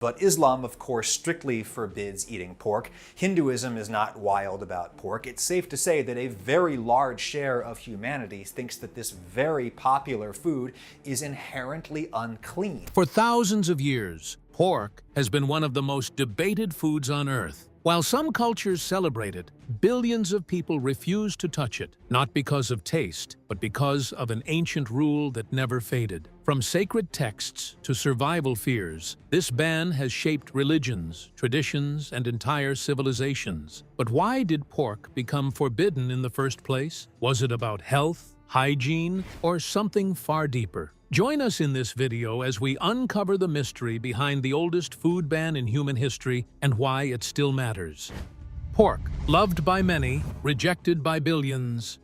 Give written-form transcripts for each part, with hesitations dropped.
But Islam, of course, strictly forbids eating pork. Hinduism is not wild about pork. It's safe to say that a very large share of humanity thinks that this very popular food is inherently unclean. For thousands of years, pork has been one of the most debated foods on Earth. While some cultures celebrate it, billions of people refuse to touch it, not because of taste, but because of an ancient rule that never faded. From sacred texts to survival fears, this ban has shaped religions, traditions, and entire civilizations. But why did pork become forbidden in the first place? Was it about health, hygiene, or something far deeper? Join us in this video as we uncover the mystery behind the oldest food ban in human history and why it still matters. Pork, loved by many, rejected by billions.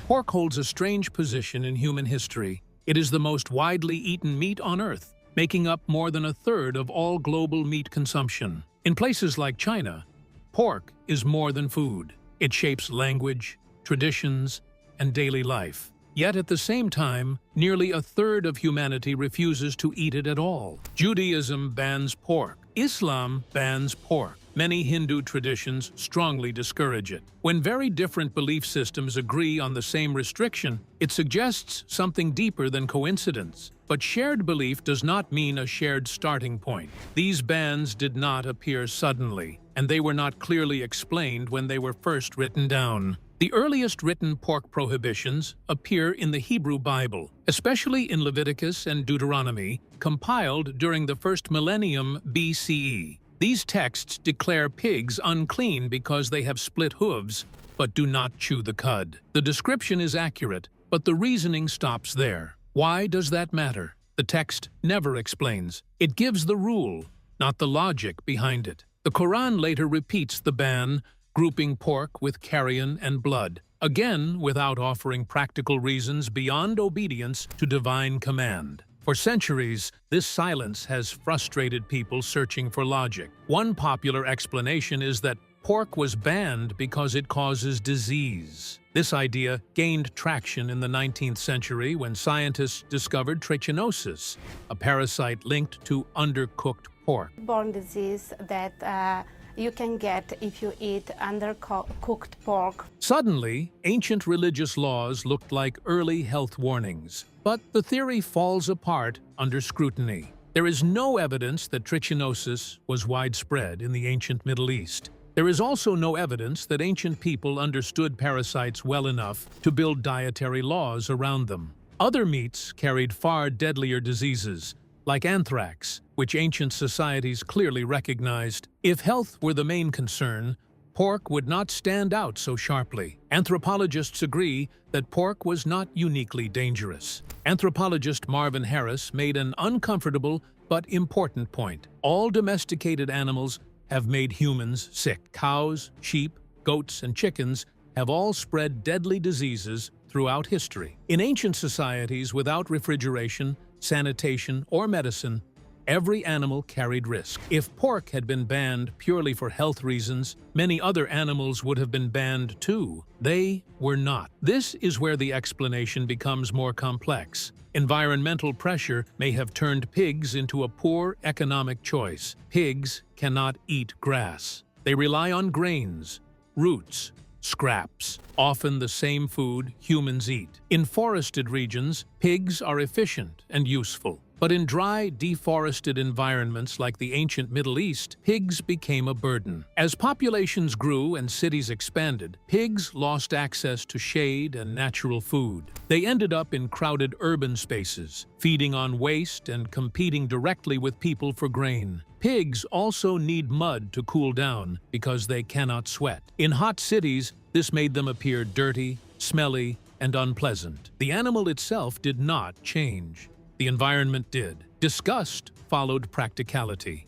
Pork holds a strange position in human history. It is the most widely eaten meat on Earth, making up more than a third of all global meat consumption. In places like China, pork is more than food. It shapes language, traditions, and daily life. Yet at the same time, nearly a third of humanity refuses to eat it at all. Judaism bans pork. Islam bans pork. Many Hindu traditions strongly discourage it. When very different belief systems agree on the same restriction, it suggests something deeper than coincidence. But shared belief does not mean a shared starting point. These bans did not appear suddenly, and they were not clearly explained when they were first written down. The earliest written pork prohibitions appear in the Hebrew Bible, especially in Leviticus and Deuteronomy, compiled during the first millennium BCE. These texts declare pigs unclean because they have split hooves, but do not chew the cud. The description is accurate, but the reasoning stops there. Why does that matter? The text never explains. It gives the rule, not the logic behind it. The Quran later repeats the ban, grouping pork with carrion and blood, again without offering practical reasons beyond obedience to divine command. For centuries, this silence has frustrated people searching for logic. One popular explanation is that pork was banned because it causes disease. This idea gained traction in the 19th century when scientists discovered trichinosis, a parasite linked to undercooked pork. Born disease that you can get if you eat undercooked pork. Suddenly, ancient religious laws looked like early health warnings. But the theory falls apart under scrutiny. There is no evidence that trichinosis was widespread in the ancient Middle East. There is also no evidence that ancient people understood parasites well enough to build dietary laws around them. Other meats carried far deadlier diseases, like anthrax, which ancient societies clearly recognized. If health were the main concern, pork would not stand out so sharply. Anthropologists agree that pork was not uniquely dangerous. Anthropologist Marvin Harris made an uncomfortable but important point. All domesticated animals have made humans sick. Cows, sheep, goats, and chickens have all spread deadly diseases throughout history. In ancient societies without refrigeration, sanitation, or medicine, every animal carried risk. If pork had been banned purely for health reasons, many other animals would have been banned too. They were not. This is where the explanation becomes more complex. Environmental pressure may have turned pigs into a poor economic choice. Pigs cannot eat grass. They rely on grains, roots, scraps, often the same food humans eat. In forested regions, pigs are efficient and useful. But in dry, deforested environments like the ancient Middle East, pigs became a burden. As populations grew and cities expanded, pigs lost access to shade and natural food. They ended up in crowded urban spaces, feeding on waste and competing directly with people for grain. Pigs also need mud to cool down because they cannot sweat. In hot cities, this made them appear dirty, smelly, and unpleasant. The animal itself did not change. The environment did. Disgust followed practicality.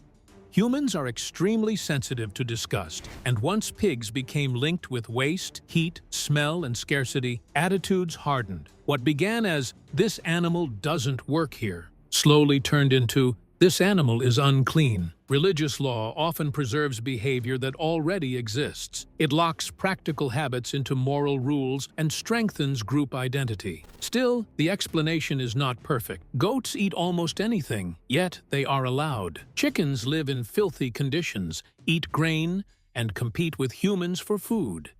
Humans are extremely sensitive to disgust, and once pigs became linked with waste, heat, smell, and scarcity, attitudes hardened. What began as "this animal doesn't work here" slowly turned into This animal is unclean. Religious law often preserves behavior that already exists. It locks practical habits into moral rules and strengthens group identity. Still, the explanation is not perfect. Goats eat almost anything, yet they are allowed. Chickens live in filthy conditions, eat grain, and compete with humans for food.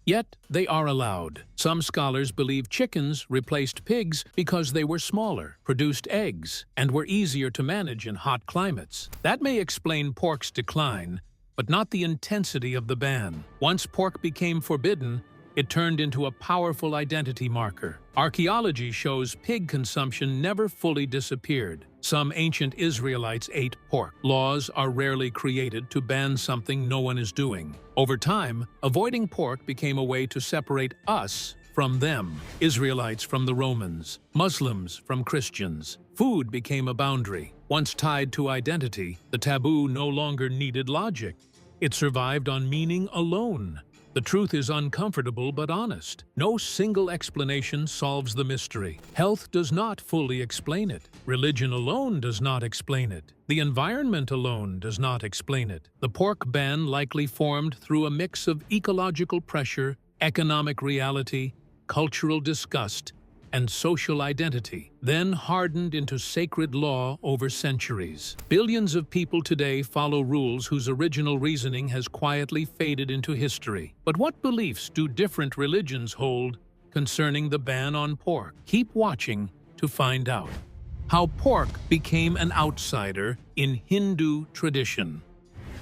Yet they are allowed. Some scholars believe chickens replaced pigs because they were smaller, produced eggs, and were easier to manage in hot climates. That may explain pork's decline, but not the intensity of the ban. Once pork became forbidden, it turned into a powerful identity marker. Archaeology shows pig consumption never fully disappeared. Some ancient Israelites ate pork. Laws are rarely created to ban something no one is doing. Over time, avoiding pork became a way to separate us from them, Israelites from the Romans, Muslims from Christians. Food became a boundary. Once tied to identity, the taboo no longer needed logic. It survived on meaning alone. The truth is uncomfortable but honest. No single explanation solves the mystery. Health does not fully explain it. Religion alone does not explain it. The environment alone does not explain it. The pork ban likely formed through a mix of ecological pressure, economic reality, cultural disgust, and social identity, then hardened into sacred law over centuries. Billions of people today follow rules whose original reasoning has quietly faded into history. But what beliefs do different religions hold concerning the ban on pork? Keep watching to find out. How pork became an outsider in Hindu tradition.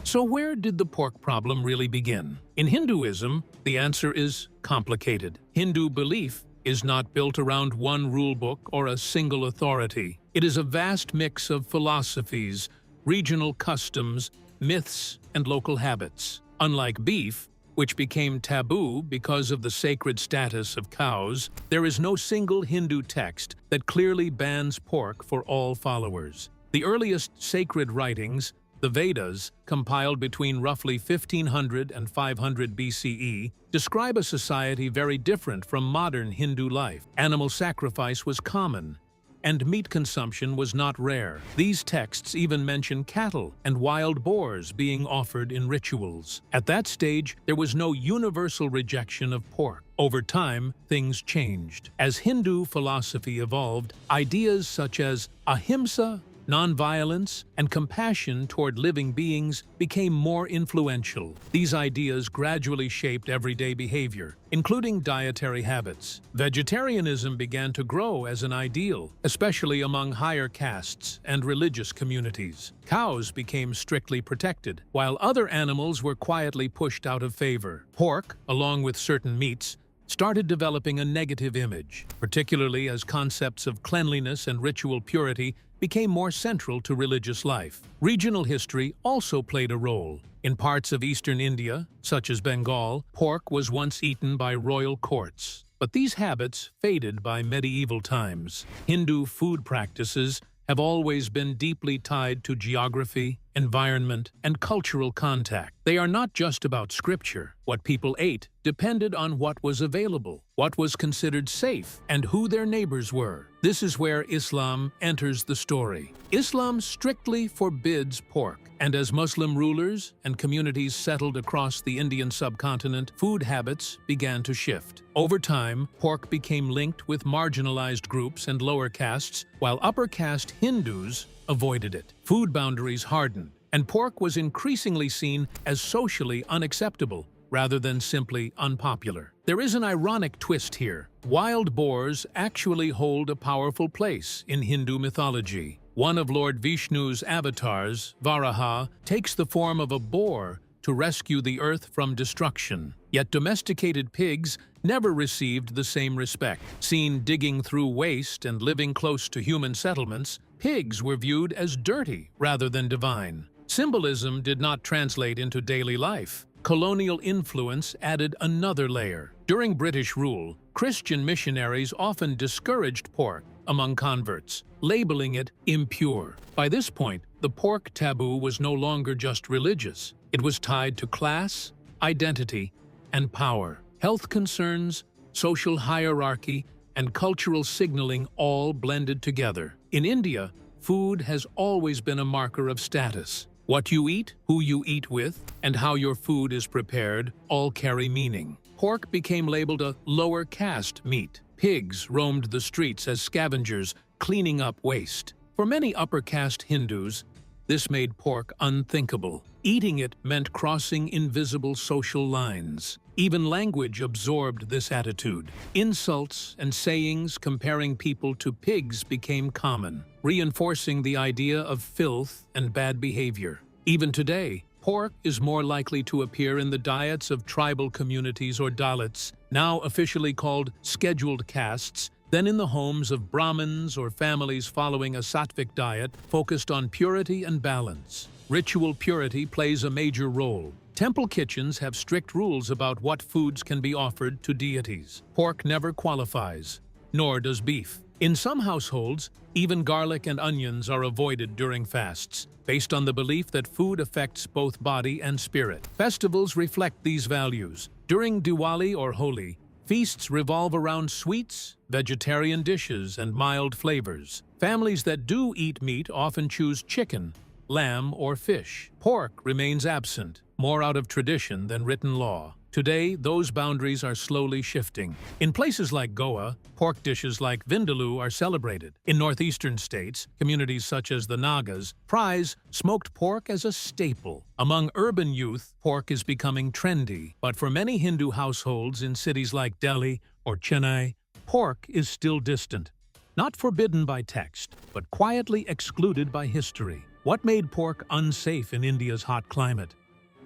So where did the pork problem really begin? In Hinduism, the answer is complicated. Hindu belief is not built around one rulebook or a single authority. It is a vast mix of philosophies, regional customs, myths, and local habits. Unlike beef, which became taboo because of the sacred status of cows, there is no single Hindu text that clearly bans pork for all followers. The earliest sacred writings, the Vedas, compiled between roughly 1500 and 500 BCE, describe a society very different from modern Hindu life. Animal sacrifice was common, and meat consumption was not rare. These texts even mention cattle and wild boars being offered in rituals. At that stage, there was no universal rejection of pork. Over time, things changed. As Hindu philosophy evolved, ideas such as ahimsa, nonviolence, and compassion toward living beings became more influential. These ideas gradually shaped everyday behavior, including dietary habits. Vegetarianism began to grow as an ideal, especially among higher castes and religious communities. Cows became strictly protected, while other animals were quietly pushed out of favor. Pork, along with certain meats, started developing a negative image, particularly as concepts of cleanliness and ritual purity became more central to religious life. Regional history also played a role. In parts of eastern India, such as Bengal, pork was once eaten by royal courts. But these habits faded by medieval times. Hindu food practices have always been deeply tied to geography, environment, and cultural contact. They are not just about scripture. What people ate depended on what was available, what was considered safe, and who their neighbors were. This is where Islam enters the story. Islam strictly forbids pork, and as Muslim rulers and communities settled across the Indian subcontinent, food habits began to shift. Over time, pork became linked with marginalized groups and lower castes, while upper caste Hindus avoided it. Food boundaries hardened, and pork was increasingly seen as socially unacceptable rather than simply unpopular. There is an ironic twist here. Wild boars actually hold a powerful place in Hindu mythology. One of Lord Vishnu's avatars, Varaha, takes the form of a boar to rescue the earth from destruction. Yet domesticated pigs never received the same respect. Seen digging through waste and living close to human settlements, pigs were viewed as dirty rather than divine. Symbolism did not translate into daily life. Colonial influence added another layer. During British rule, Christian missionaries often discouraged pork among converts, labeling it impure. By this point, the pork taboo was no longer just religious. It was tied to class, identity, and power. Health concerns, social hierarchy, and cultural signaling all blended together. In India, food has always been a marker of status. What you eat, who you eat with, and how your food is prepared all carry meaning. Pork became labeled a lower caste meat. Pigs roamed the streets as scavengers, cleaning up waste. For many upper caste Hindus, this made pork unthinkable. Eating it meant crossing invisible social lines. Even language absorbed this attitude. Insults and sayings comparing people to pigs became common, reinforcing the idea of filth and bad behavior. Even today, pork is more likely to appear in the diets of tribal communities or Dalits, now officially called scheduled castes, than in the homes of Brahmins or families following a sattvic diet focused on purity and balance. Ritual purity plays a major role. Temple kitchens have strict rules about what foods can be offered to deities. Pork never qualifies, nor does beef. In some households, even garlic and onions are avoided during fasts, based on the belief that food affects both body and spirit. Festivals reflect these values. During Diwali or Holi, feasts revolve around sweets, vegetarian dishes, and mild flavors. Families that do eat meat often choose chicken, lamb, or fish. Pork remains absent, more out of tradition than written law. Today, those boundaries are slowly shifting. In places like Goa, pork dishes like vindaloo are celebrated. In northeastern states, communities such as the Nagas prize smoked pork as a staple. Among urban youth, pork is becoming trendy. But for many Hindu households in cities like Delhi or Chennai, pork is still distant. Not forbidden by text, but quietly excluded by history. What made pork unsafe in India's hot climate?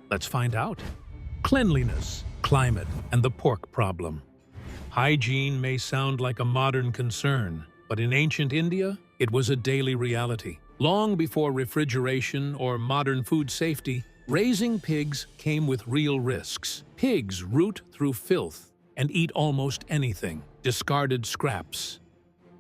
Let's find out. Cleanliness, climate, and the pork problem. Hygiene may sound like a modern concern, but in ancient India, it was a daily reality. Long before refrigeration or modern food safety, raising pigs came with real risks. Pigs root through filth and eat almost anything, discarded scraps,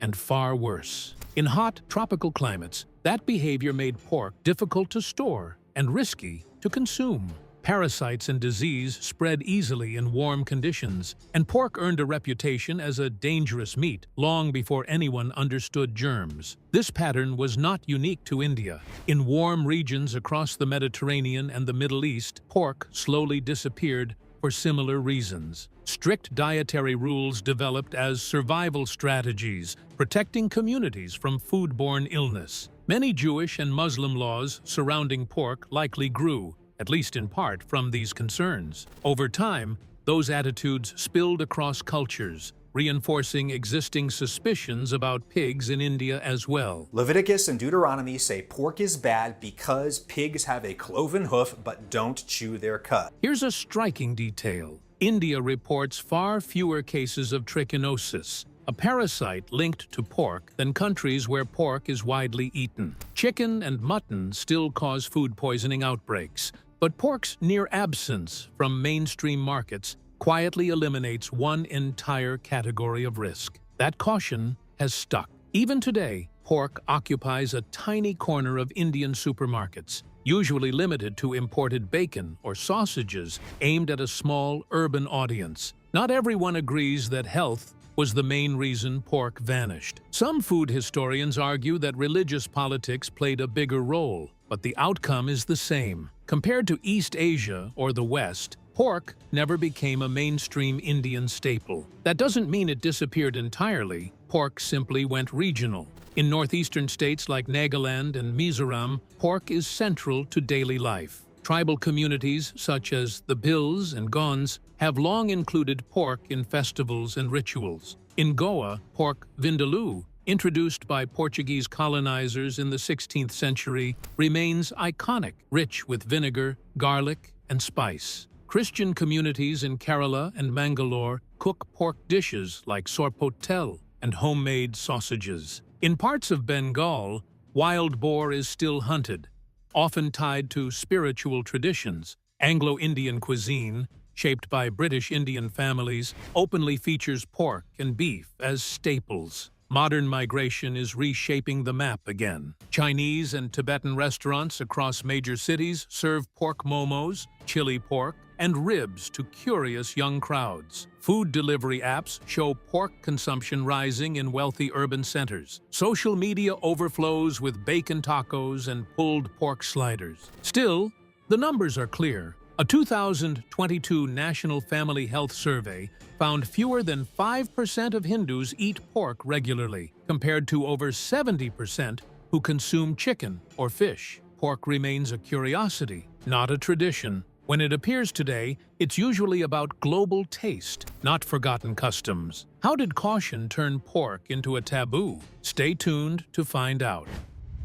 and far worse. In hot, tropical climates, that behavior made pork difficult to store and risky to consume. Parasites and disease spread easily in warm conditions, and pork earned a reputation as a dangerous meat long before anyone understood germs. This pattern was not unique to India. In warm regions across the Mediterranean and the Middle East, pork slowly disappeared for similar reasons. Strict dietary rules developed as survival strategies, protecting communities from foodborne illness. Many Jewish and Muslim laws surrounding pork likely grew, at least in part, from these concerns. Over time, those attitudes spilled across cultures, reinforcing existing suspicions about pigs in India as well. Leviticus and Deuteronomy say pork is bad because pigs have a cloven hoof but don't chew their cud. Here's a striking detail. India reports far fewer cases of trichinosis, a parasite linked to pork, than countries where pork is widely eaten. Chicken and mutton still cause food poisoning outbreaks, but pork's near absence from mainstream markets quietly eliminates one entire category of risk. That caution has stuck. Even today, pork occupies a tiny corner of Indian supermarkets, usually limited to imported bacon or sausages aimed at a small urban audience. Not everyone agrees that health was the main reason pork vanished. Some food historians argue that religious politics played a bigger role, but the outcome is the same. Compared to East Asia or the West, pork never became a mainstream Indian staple. That doesn't mean it disappeared entirely. Pork simply went regional. In northeastern states like Nagaland and Mizoram, pork is central to daily life. Tribal communities such as the Bhils and Gonds have long included pork in festivals and rituals. In Goa, pork vindaloo, introduced by Portuguese colonizers in the 16th century, remains iconic, rich with vinegar, garlic, and spice. Christian communities in Kerala and Mangalore cook pork dishes like sorpotel and homemade sausages. In parts of Bengal, wild boar is still hunted, often tied to spiritual traditions. Anglo-Indian cuisine, shaped by British Indian families, openly features pork and beef as staples. modern migration is reshaping the map again. Chinese and Tibetan restaurants across major cities serve pork momos, chili pork, and ribs to curious young crowds. Food delivery apps show pork consumption rising in wealthy urban centers. Social media overflows with bacon tacos and pulled pork sliders. Still, the numbers are clear. A 2022 National Family Health Survey found fewer than 5% of Hindus eat pork regularly, compared to over 70% who consume chicken or fish. Pork remains a curiosity, not a tradition. When it appears today, it's usually about global taste, not forgotten customs. How did caution turn pork into a taboo? Stay tuned to find out.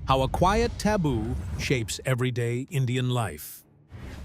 How a quiet taboo shapes everyday Indian life.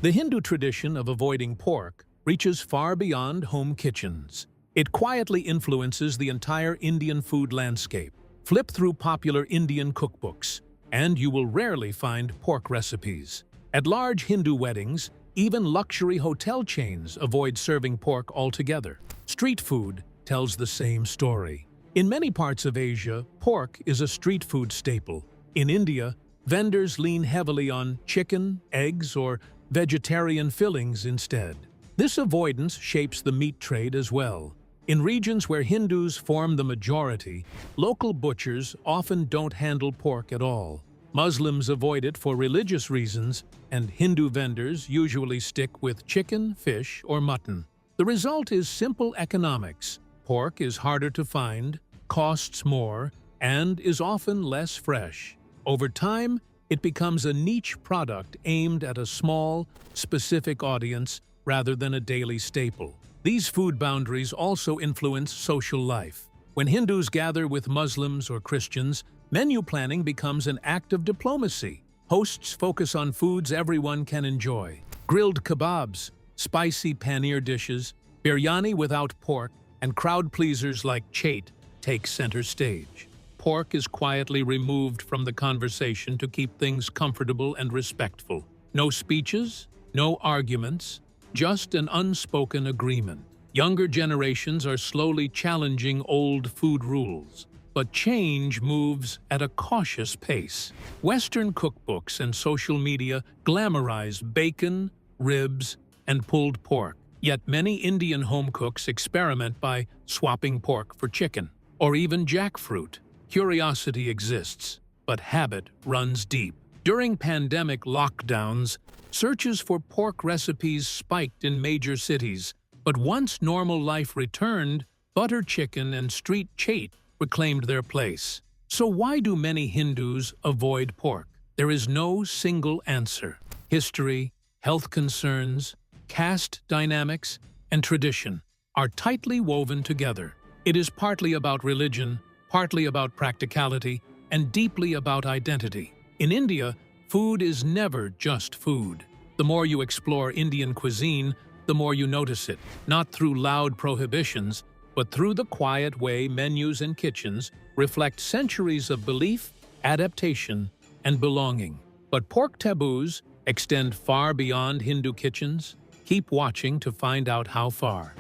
The Hindu tradition of avoiding pork reaches far beyond home kitchens. It quietly influences the entire Indian food landscape. Flip through popular Indian cookbooks, and you will rarely find pork recipes. At large Hindu weddings, even luxury hotel chains avoid serving pork altogether. Street food tells the same story. In many parts of Asia, pork is a street food staple. In India, vendors lean heavily on chicken, eggs, or vegetarian fillings instead. This avoidance shapes the meat trade as well. In regions where Hindus form the majority, local butchers often don't handle pork at all. Muslims avoid it for religious reasons, and Hindu vendors usually stick with chicken, fish, or mutton. The result is simple economics. Pork is harder to find, costs more, and is often less fresh. Over time, it becomes a niche product aimed at a small, specific audience rather than a daily staple. These food boundaries also influence social life. When Hindus gather with Muslims or Christians, menu planning becomes an act of diplomacy. Hosts focus on foods everyone can enjoy. Grilled kebabs, spicy paneer dishes, biryani without pork, and crowd pleasers like chaat take center stage. Pork is quietly removed from the conversation to keep things comfortable and respectful. No speeches, no arguments, just an unspoken agreement. Younger generations are slowly challenging old food rules. But change moves at a cautious pace. Western cookbooks and social media glamorize bacon, ribs, and pulled pork. Yet many Indian home cooks experiment by swapping pork for chicken, or even jackfruit. Curiosity exists, but habit runs deep. During pandemic lockdowns, searches for pork recipes spiked in major cities. But once normal life returned, butter chicken and street chaat reclaimed their place. So why do many Hindus avoid pork? There is no single answer. History, health concerns, caste dynamics, and tradition are tightly woven together. It is partly about religion, partly about practicality, and deeply about identity. In India, food is never just food. The more you explore Indian cuisine, the more you notice it, not through loud prohibitions, but through the quiet way menus and kitchens reflect centuries of belief, adaptation, and belonging. But pork taboos extend far beyond Hindu kitchens. Keep watching to find out how far.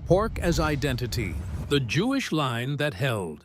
Pork as identity, the Jewish line that held.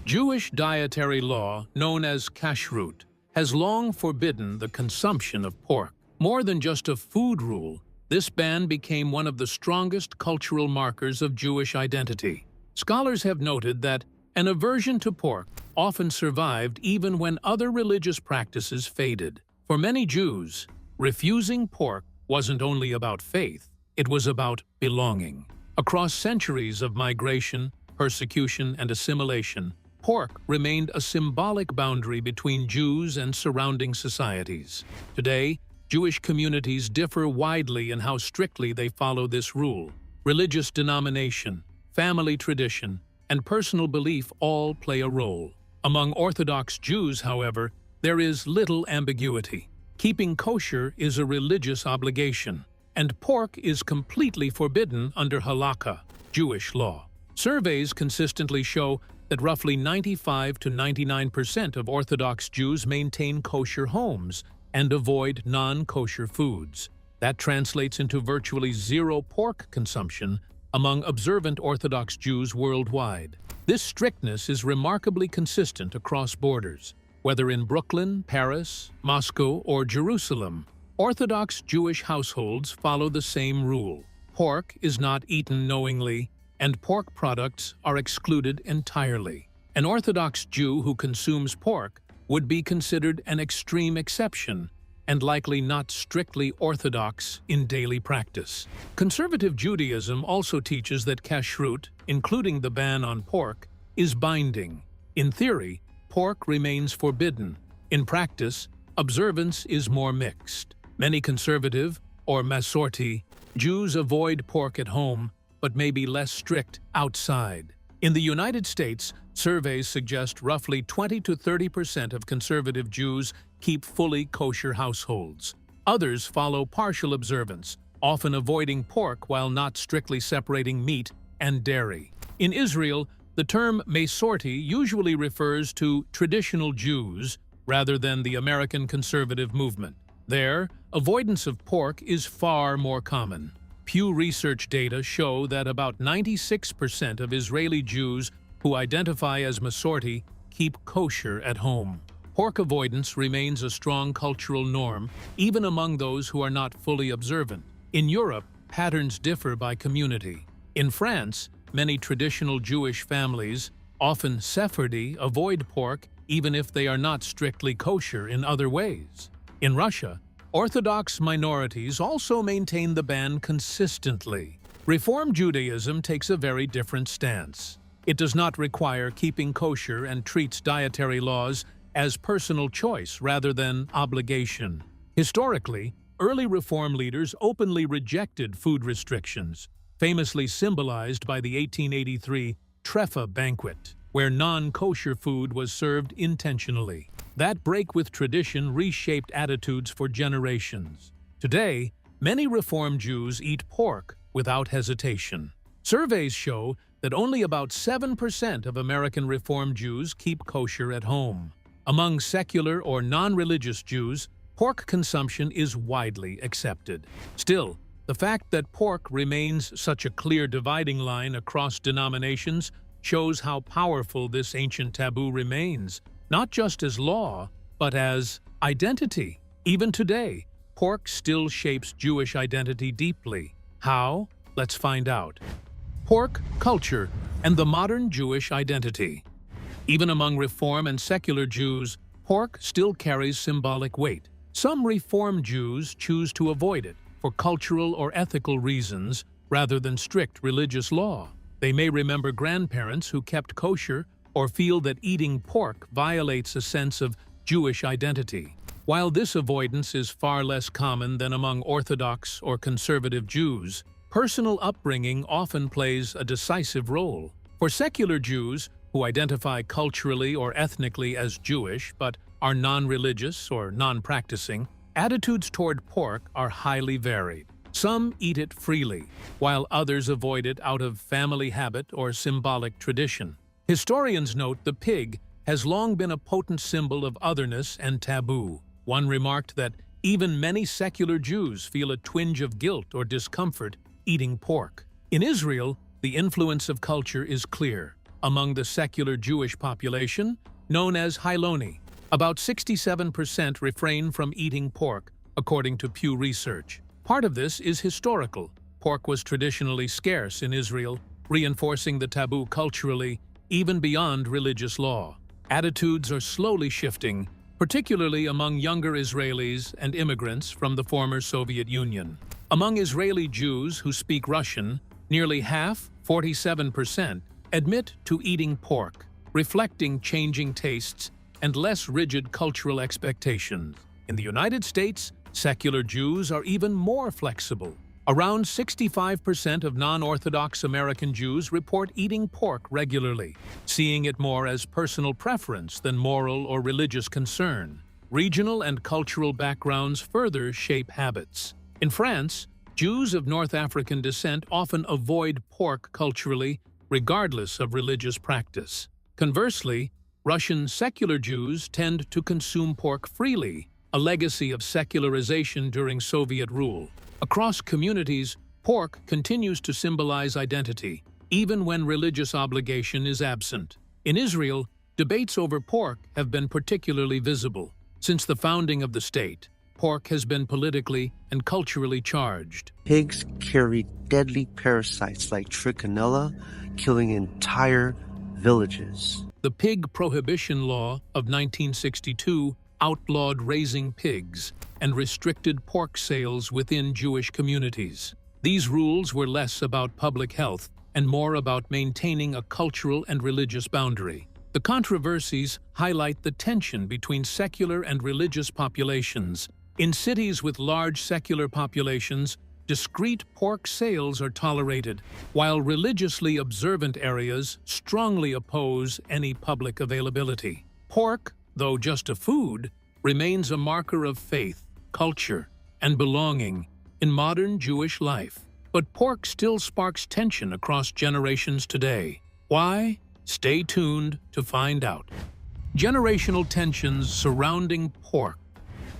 Jewish dietary law, known as kashrut, has long forbidden the consumption of pork. More than just a food rule, this ban became one of the strongest cultural markers of Jewish identity. Scholars have noted that an aversion to pork often survived even when other religious practices faded. For many Jews, refusing pork wasn't only about faith, it was about belonging. Across centuries of migration, persecution, and assimilation, pork remained a symbolic boundary between Jews and surrounding societies. Today, Jewish communities differ widely in how strictly they follow this rule. Religious denomination, family tradition, and personal belief all play a role. Among Orthodox Jews, however, there is little ambiguity. Keeping kosher is a religious obligation, and pork is completely forbidden under halakha, Jewish law. Surveys consistently show that roughly 95 to 99% of Orthodox Jews maintain kosher homes and avoid non-kosher foods. That translates into virtually zero pork consumption among observant Orthodox Jews worldwide. This strictness is remarkably consistent across borders. Whether in Brooklyn, Paris, Moscow, or Jerusalem, Orthodox Jewish households follow the same rule. Pork is not eaten knowingly, and pork products are excluded entirely. An Orthodox Jew who consumes pork would be considered an extreme exception and likely not strictly orthodox in daily practice. Conservative Judaism also teaches that kashrut, including the ban on pork, is binding. In theory, pork remains forbidden. In practice, observance is more mixed. Many conservative, or Masorti, Jews avoid pork at home, but may be less strict outside. In the United States, surveys suggest roughly 20 to 30% of conservative Jews keep fully kosher households. Others follow partial observance, often avoiding pork while not strictly separating meat and dairy. In Israel, the term Masorti usually refers to traditional Jews rather than the American conservative movement. There, avoidance of pork is far more common. Pew Research data show that about 96% of Israeli Jews who identify as Masorti keep kosher at home. Pork avoidance remains a strong cultural norm, even among those who are not fully observant. In Europe, patterns differ by community. In France, many traditional Jewish families, often Sephardi, avoid pork even if they are not strictly kosher in other ways. In Russia, Orthodox minorities also maintain the ban consistently. Reform Judaism takes a very different stance. It does not require keeping kosher and treats dietary laws as personal choice rather than obligation. Historically, early Reform leaders openly rejected food restrictions, famously symbolized by the 1883 Trefah banquet, where non-kosher food was served intentionally. That break with tradition reshaped attitudes for generations. Today, many Reform Jews eat pork without hesitation. Surveys show that only about 7% of American Reform Jews keep kosher at home. Among secular or non-religious Jews, pork consumption is widely accepted. Still, the fact that pork remains such a clear dividing line across denominations shows how powerful this ancient taboo remains, not just as law, but as identity. Even today, pork still shapes Jewish identity deeply. How? Let's find out. Pork, culture, and the modern Jewish identity. Even among Reform and secular Jews, pork still carries symbolic weight. Some Reform Jews choose to avoid it for cultural or ethical reasons rather than strict religious law. They may remember grandparents who kept kosher or feel that eating pork violates a sense of Jewish identity. While this avoidance is far less common than among Orthodox or conservative Jews, personal upbringing often plays a decisive role. For secular Jews, who identify culturally or ethnically as Jewish but are non-religious or non-practicing, attitudes toward pork are highly varied. Some eat it freely, while others avoid it out of family habit or symbolic tradition. Historians note the pig has long been a potent symbol of otherness and taboo. One remarked that even many secular Jews feel a twinge of guilt or discomfort eating pork. In Israel, the influence of culture is clear. Among the secular Jewish population, known as Hiloni, about 67% refrain from eating pork, according to Pew Research. Part of this is historical. Pork was traditionally scarce in Israel, reinforcing the taboo culturally, even beyond religious law. Attitudes are slowly shifting, particularly among younger Israelis and immigrants from the former Soviet Union. Among Israeli Jews who speak Russian, nearly half, 47%, admit to eating pork, reflecting changing tastes and less rigid cultural expectations. In the United States, secular Jews are even more flexible. Around 65% of non-Orthodox American Jews report eating pork regularly, seeing it more as personal preference than moral or religious concern. Regional and cultural backgrounds further shape habits. In France, Jews of North African descent often avoid pork culturally, regardless of religious practice. Conversely, Russian secular Jews tend to consume pork freely, a legacy of secularization during Soviet rule. Across communities, pork continues to symbolize identity, even when religious obligation is absent. In Israel, debates over pork have been particularly visible. Since the founding of the state, pork has been politically and culturally charged. Pigs carry deadly parasites like trichinella, killing entire villages. The Pig Prohibition Law of 1962 outlawed raising pigs and restricted pork sales within Jewish communities. These rules were less about public health and more about maintaining a cultural and religious boundary. The controversies highlight the tension between secular and religious populations. In cities with large secular populations, discrete pork sales are tolerated, while religiously observant areas strongly oppose any public availability. Pork, though just a food, remains a marker of faith, culture, and belonging in modern Jewish life. But pork still sparks tension across generations today. Why? Stay tuned to find out. Generational tensions surrounding pork.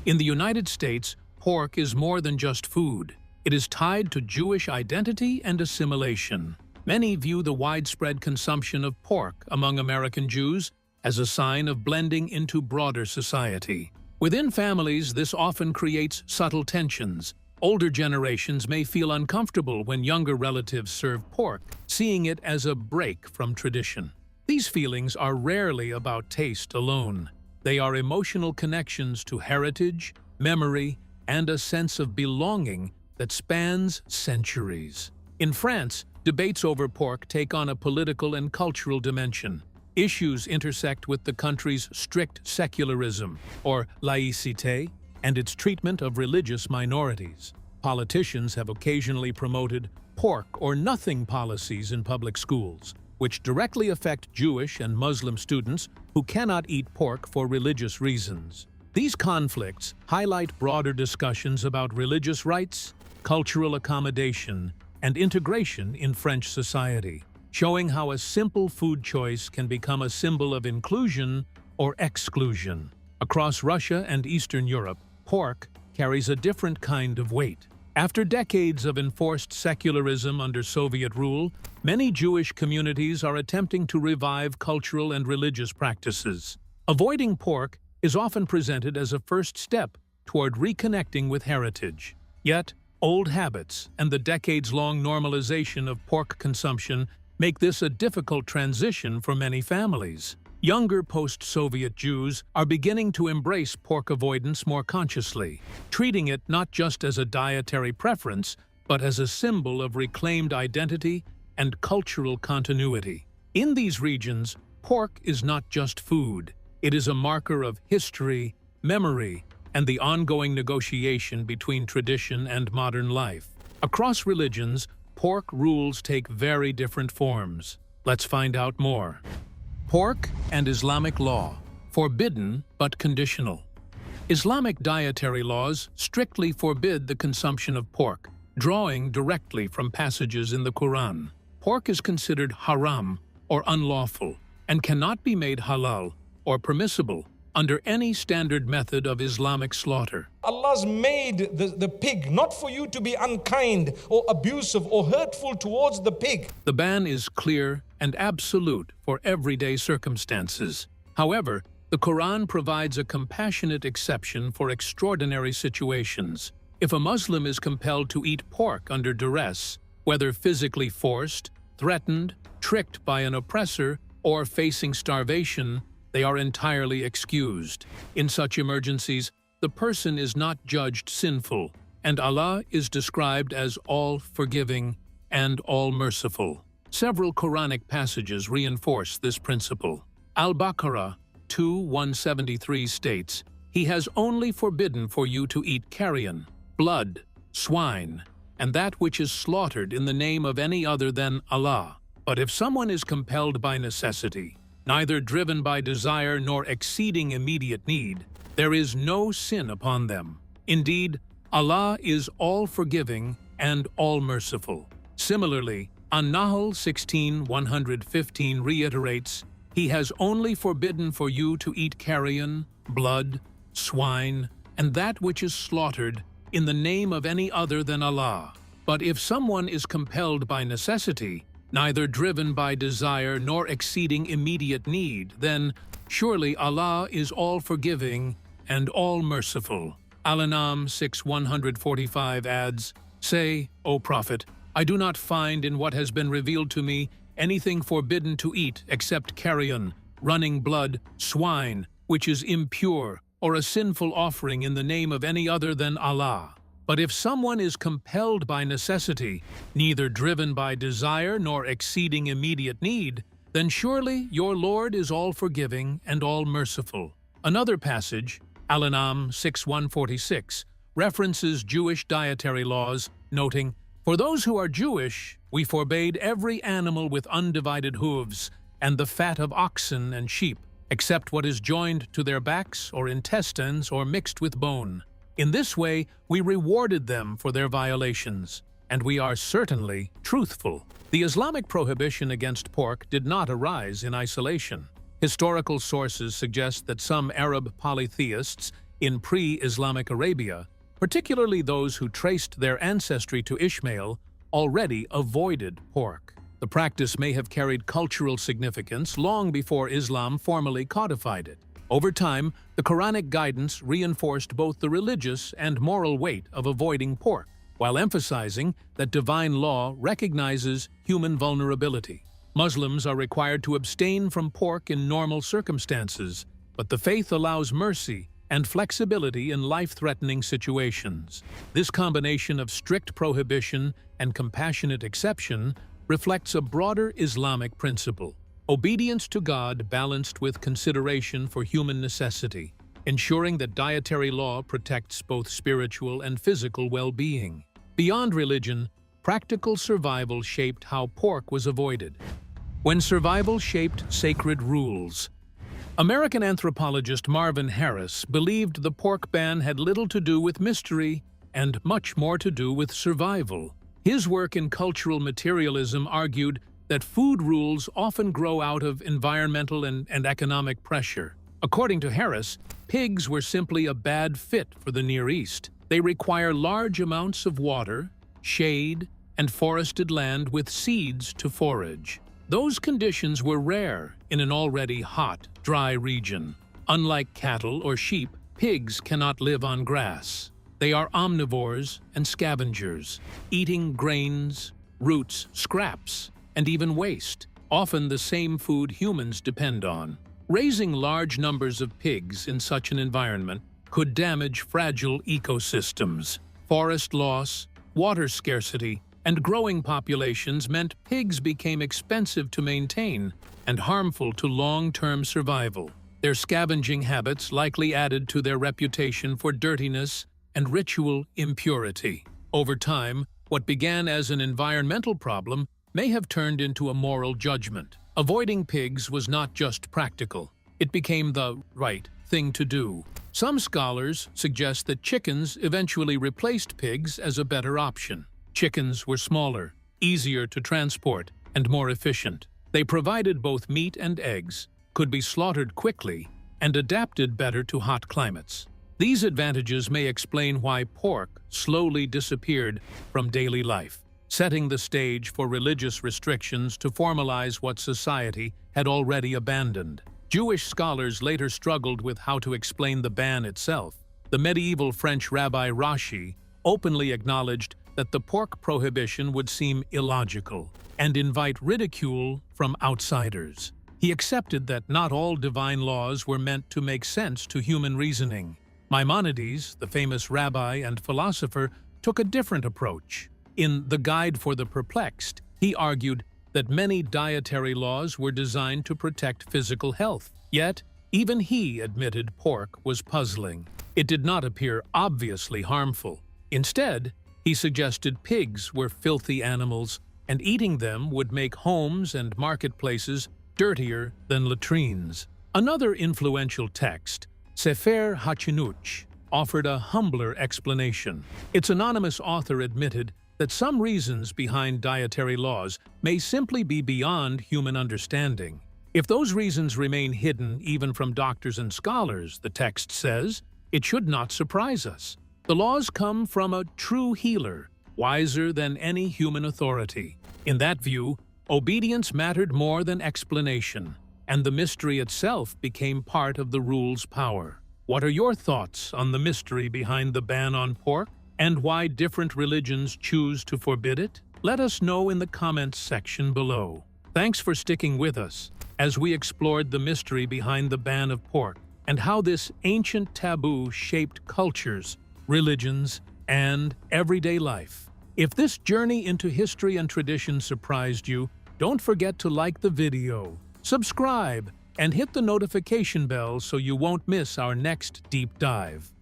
In the United States, pork is more than just food. It is tied to Jewish identity and assimilation. Many view the widespread consumption of pork among American Jews as a sign of blending into broader society. Within families, this often creates subtle tensions. Older generations may feel uncomfortable when younger relatives serve pork, seeing it as a break from tradition. These feelings are rarely about taste alone. They are emotional connections to heritage, memory, and a sense of belonging that spans centuries. In France, debates over pork take on a political and cultural dimension. Issues intersect with the country's strict secularism, or laïcité, and its treatment of religious minorities. Politicians have occasionally promoted pork or nothing policies in public schools, which directly affect Jewish and Muslim students who cannot eat pork for religious reasons. These conflicts highlight broader discussions about religious rights, cultural accommodation, and integration in French society, showing how a simple food choice can become a symbol of inclusion or exclusion. Across Russia and Eastern Europe, pork carries a different kind of weight. After decades of enforced secularism under Soviet rule, many Jewish communities are attempting to revive cultural and religious practices. Avoiding pork is often presented as a first step toward reconnecting with heritage. Yet, old habits and the decades-long normalization of pork consumption make this a difficult transition for many families. Younger post-Soviet Jews are beginning to embrace pork avoidance more consciously, treating it not just as a dietary preference, but as a symbol of reclaimed identity and cultural continuity. In these regions, pork is not just food. It is a marker of history, memory, and the ongoing negotiation between tradition and modern life. Across religions, pork rules take very different forms. Let's find out more. Pork and Islamic law, forbidden but conditional. Islamic dietary laws strictly forbid the consumption of pork, drawing directly from passages in the Quran. Pork is considered haram or unlawful and cannot be made halal or permissible under any standard method of Islamic slaughter. Allah's made the pig not for you to be unkind or abusive or hurtful towards the pig. The ban is clear and absolute for everyday circumstances. However, the Quran provides a compassionate exception for extraordinary situations. If a Muslim is compelled to eat pork under duress, whether physically forced, threatened, tricked by an oppressor, or facing starvation, they are entirely excused. In such emergencies, the person is not judged sinful, and Allah is described as all-forgiving and all-merciful. Several Quranic passages reinforce this principle. Al-Baqarah 2:173 states, "He has only forbidden for you to eat carrion, blood, swine, and that which is slaughtered in the name of any other than Allah. But if someone is compelled by necessity, neither driven by desire nor exceeding immediate need, there is no sin upon them. Indeed, Allah is all-forgiving and all-merciful." Similarly, An-Nahl 16:115 reiterates, "He has only forbidden for you to eat carrion, blood, swine, and that which is slaughtered in the name of any other than Allah. But if someone is compelled by necessity, neither driven by desire nor exceeding immediate need, then surely Allah is all-forgiving and all-merciful. Al-An'am 6:145 adds, "Say, O Prophet, I do not find in what has been revealed to me anything forbidden to eat except carrion, running blood, swine, which is impure, or a sinful offering in the name of any other than Allah. But if someone is compelled by necessity, neither driven by desire nor exceeding immediate need, then surely your Lord is all-forgiving and all-merciful." Another passage, Al-An'am 6:146, references Jewish dietary laws, noting, "For those who are Jewish, we forbade every animal with undivided hooves, and the fat of oxen and sheep, except what is joined to their backs or intestines or mixed with bone. In this way, we rewarded them for their violations, and we are certainly truthful." The Islamic prohibition against pork did not arise in isolation. Historical sources suggest that some Arab polytheists in pre-Islamic Arabia, particularly those who traced their ancestry to Ishmael, already avoided pork. The practice may have carried cultural significance long before Islam formally codified it. Over time, the Quranic guidance reinforced both the religious and moral weight of avoiding pork, while emphasizing that divine law recognizes human vulnerability. Muslims are required to abstain from pork in normal circumstances, but the faith allows mercy and flexibility in life-threatening situations. This combination of strict prohibition and compassionate exception reflects a broader Islamic principle: obedience to God balanced with consideration for human necessity, ensuring that dietary law protects both spiritual and physical well-being. Beyond religion, practical survival shaped how pork was avoided. When survival shaped sacred rules. American anthropologist Marvin Harris believed the pork ban had little to do with mystery and much more to do with survival. His work in cultural materialism argued that food rules often grow out of environmental and economic pressure. According to Harris, pigs were simply a bad fit for the Near East. They require large amounts of water, shade, and forested land with seeds to forage. Those conditions were rare in an already hot, dry region. Unlike cattle or sheep, pigs cannot live on grass. They are omnivores and scavengers, eating grains, roots, scraps, and even waste, often the same food humans depend on. Raising large numbers of pigs in such an environment could damage fragile ecosystems. Forest loss, water scarcity, and growing populations meant pigs became expensive to maintain and harmful to long-term survival. Their scavenging habits likely added to their reputation for dirtiness and ritual impurity. Over time, what began as an environmental problem may have turned into a moral judgment. Avoiding pigs was not just practical. It became the right thing to do. Some scholars suggest that chickens eventually replaced pigs as a better option. Chickens were smaller, easier to transport, and more efficient. They provided both meat and eggs, could be slaughtered quickly, and adapted better to hot climates. These advantages may explain why pork slowly disappeared from daily life, setting the stage for religious restrictions to formalize what society had already abandoned. Jewish scholars later struggled with how to explain the ban itself. The medieval French Rabbi Rashi openly acknowledged that the pork prohibition would seem illogical and invite ridicule from outsiders. He accepted that not all divine laws were meant to make sense to human reasoning. Maimonides, the famous rabbi and philosopher, took a different approach. In The Guide for the Perplexed, he argued that many dietary laws were designed to protect physical health. Yet, even he admitted pork was puzzling. It did not appear obviously harmful. Instead, he suggested pigs were filthy animals, and eating them would make homes and marketplaces dirtier than latrines. Another influential text, Sefer HaChinuch, offered a humbler explanation. Its anonymous author admitted that some reasons behind dietary laws may simply be beyond human understanding. If those reasons remain hidden even from doctors and scholars, the text says, it should not surprise us. The laws come from a true healer, wiser than any human authority. In that view, Obedience mattered more than explanation, and the mystery itself became part of the rule's power. What are your thoughts on the mystery behind the ban on pork, and why different religions choose to forbid it? Let us know in the comments section below. Thanks for sticking with us as we explored the mystery behind the ban of pork and how this ancient taboo shaped cultures, religions, and everyday life. If this journey into history and tradition surprised you, don't forget to like the video, subscribe, and hit the notification bell so you won't miss our next deep dive.